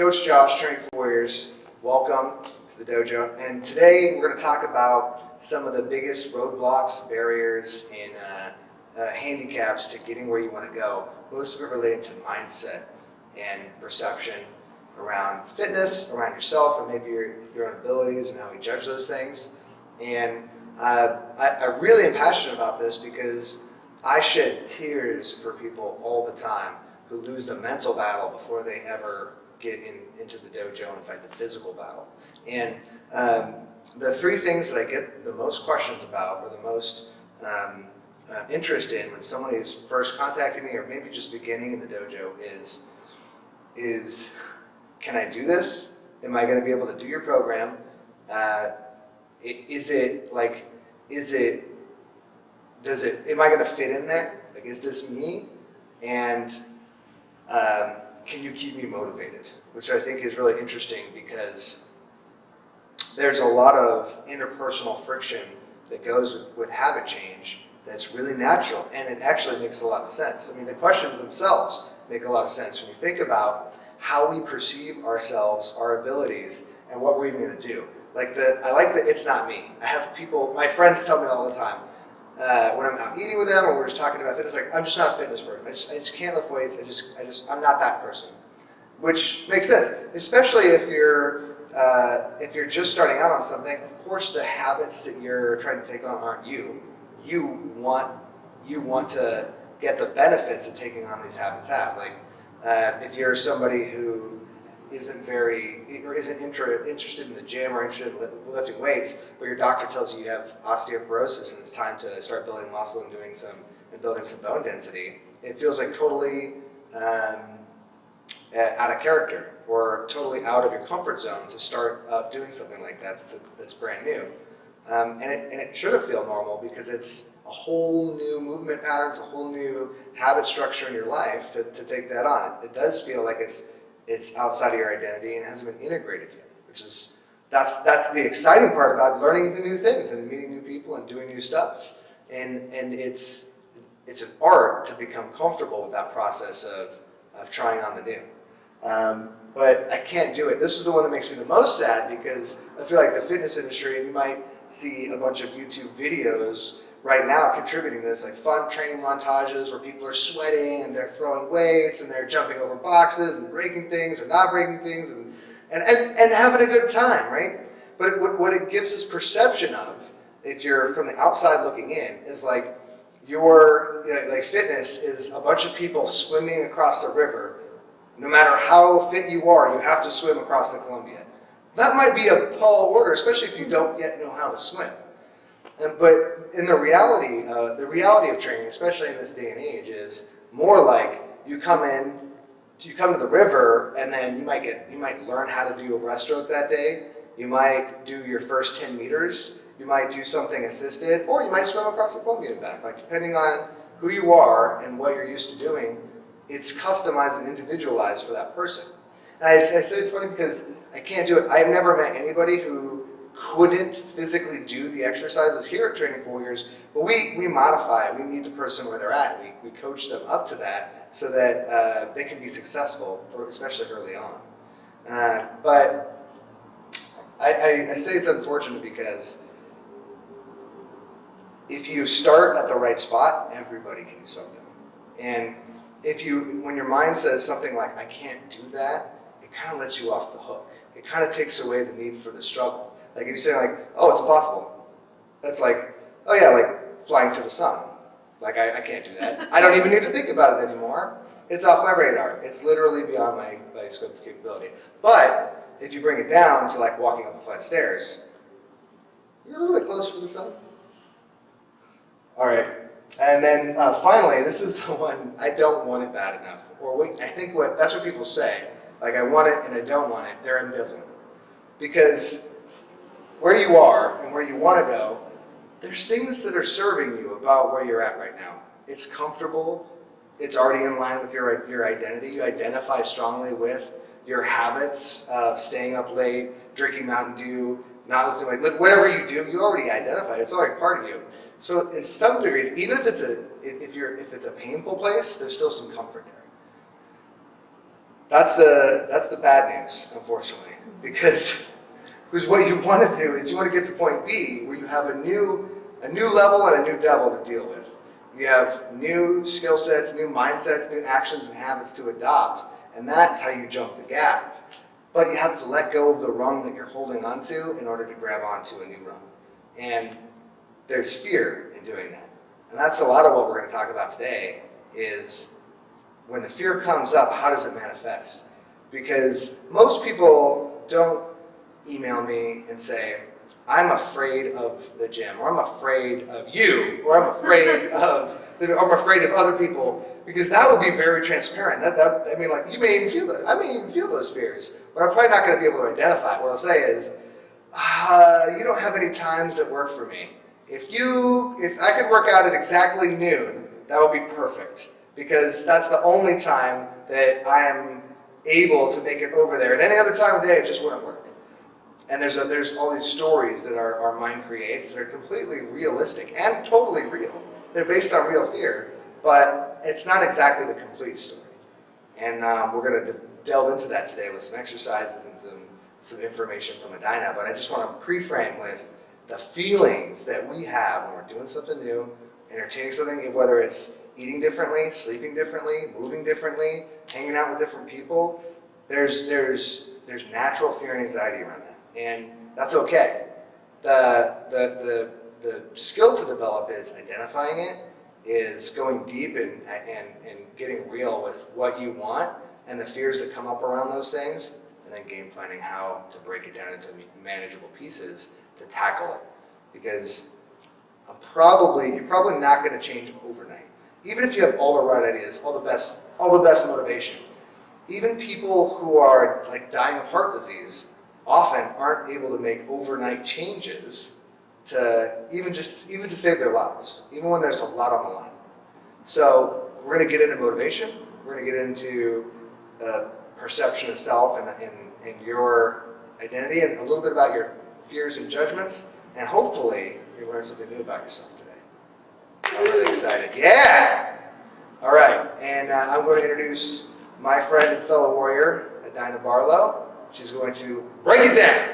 Coach Josh, training for Warriors. Welcome to the dojo. And today we're going to talk about some of the biggest roadblocks, barriers, and handicaps to getting where you want to go. Most of it related to mindset and perception around fitness, around yourself, or maybe your own abilities and how we judge those things. And I really am passionate about this because I shed tears for people all the time who lose the mental battle before they ever get into the dojo and fight the physical battle. And the three things that I get the most questions about, or the most interest in when somebody is first contacting me, or maybe just beginning in the dojo, is can I do this? Am I going to be able to do your program? Am I going to fit in there? Like, is this me? And can you keep me motivated? Which I think is really interesting because there's a lot of interpersonal friction that goes with habit change that's really natural, and it actually makes a lot of sense. I mean, the questions themselves make a lot of sense when you think about how we perceive ourselves, our abilities, and what we're even going to do. I like the it's not me. I have people, my friends tell me all the time, when I'm out eating with them or we're just talking about fitness, like, I'm just not a fitness person. I just can't lift weights. I'm not that person. Which makes sense, especially if you're just starting out on something. Of course, the habits that you're trying to take on aren't you. You want to get the benefits that taking on these habits have. Like, if you're somebody who isn't interested in the gym or interested in lifting weights, but your doctor tells you have osteoporosis and it's time to start building muscle and building some bone density, it feels like totally out of character or totally out of your comfort zone to start doing something like that that's brand new. And it shouldn't feel normal because it's a whole new movement pattern, it's a whole new habit structure in your life to take that on. It does feel like it's outside of your identity and hasn't been integrated yet, which is that's the exciting part about learning the new things and meeting new people and doing new stuff. And it's an art to become comfortable with that process of trying on the new. But I can't do it. This is the one that makes me the most sad because I feel like the fitness industry, and you might see a bunch of YouTube videos right now contributing this, like fun training montages where people are sweating and they're throwing weights and they're jumping over boxes and breaking things or not breaking things and having a good time, right? But what it gives this perception of, if you're from the outside looking in, is like like fitness is a bunch of people swimming across the river. No matter how fit you are, you have to swim across the Columbia. That might be a tall order, especially if you don't yet know how to swim. But in the reality of training, especially in this day and age, is more like you come to the river, and then you might learn how to do a breaststroke that day. You might do your first 10 meters. You might do something assisted, or you might swim across the Columbia and back. Like, depending on who you are and what you're used to doing, it's customized and individualized for that person. And I say it's funny because I can't do it. I've never met anybody who couldn't physically do the exercises here at Training for Warriors, but we modify it. We meet the person where they're at. We coach them up to that so that they can be successful, especially early on. But I say it's unfortunate because if you start at the right spot, everybody can do something. And when your mind says something like, I can't do that, it kind of lets you off the hook. It kind of takes away the need for the struggle. Like, if you say like, oh, it's impossible. That's like, oh yeah, like flying to the sun. Like, I can't do that. I don't even need to think about it anymore. It's off my radar. It's literally beyond my scope of capability. But if you bring it down to like walking up a flight of stairs, you're a little bit closer to the sun. All right. And then finally, this is the one, I don't want it bad enough. I think that's what people say. Like, I want it and I don't want it. They're ambivalent. Because where you are and where you want to go, there's things that are serving you about where you're at right now. It's comfortable. It's already in line with your identity. You identify strongly with your habits of staying up late, drinking Mountain Dew, not lifting weights. Whatever you do, you already identify. It's already part of you. So in some degrees, even if it's a painful place, there's still some comfort there. That's the bad news, unfortunately, because what you want to do is you want to get to point B, where you have a new level and a new devil to deal with. You have new skill sets, new mindsets, new actions and habits to adopt, and that's how you jump the gap. But you have to let go of the rung that you're holding onto in order to grab onto a new rung. And there's fear in doing that. And that's a lot of what we're going to talk about today is when the fear comes up, how does it manifest? Because most people don't email me and say, I'm afraid of the gym, or I'm afraid of you, or I'm afraid of other people, because that would be very transparent. I mean, like, you may even feel that. I may even feel those fears, but I'm probably not going to be able to identify it. What I'll say is, you don't have any times that work for me. If I could work out at exactly noon, that would be perfect, because that's the only time that I am able to make it over there. At any other time of day, it just wouldn't work. And there's all these stories that our mind creates that are completely realistic and totally real. They're based on real fear, but it's not exactly the complete story. And we're going to delve into that today with some exercises and some information from Adina. But I just want to pre-frame with the feelings that we have when we're doing something new, entertaining something, whether it's eating differently, sleeping differently, moving differently, hanging out with different people. There's natural fear and anxiety around that. And that's okay. The skill to develop is identifying it, is going deep and getting real with what you want and the fears that come up around those things, and then game planning how to break it down into manageable pieces to tackle it. Because you're probably not going to change overnight. Even if you have all the right ideas, all the best motivation. Even people who are like dying of heart disease often aren't able to make overnight changes to even to save their lives, even when there's a lot on the line. So we're going to get into motivation. We're going to get into perception of self and your identity, and a little bit about your fears and judgments, and hopefully you learn something new about yourself today. I'm really excited. Yeah! All right, and I'm going to introduce my friend and fellow warrior, Adina Barlow. She's going to break it down.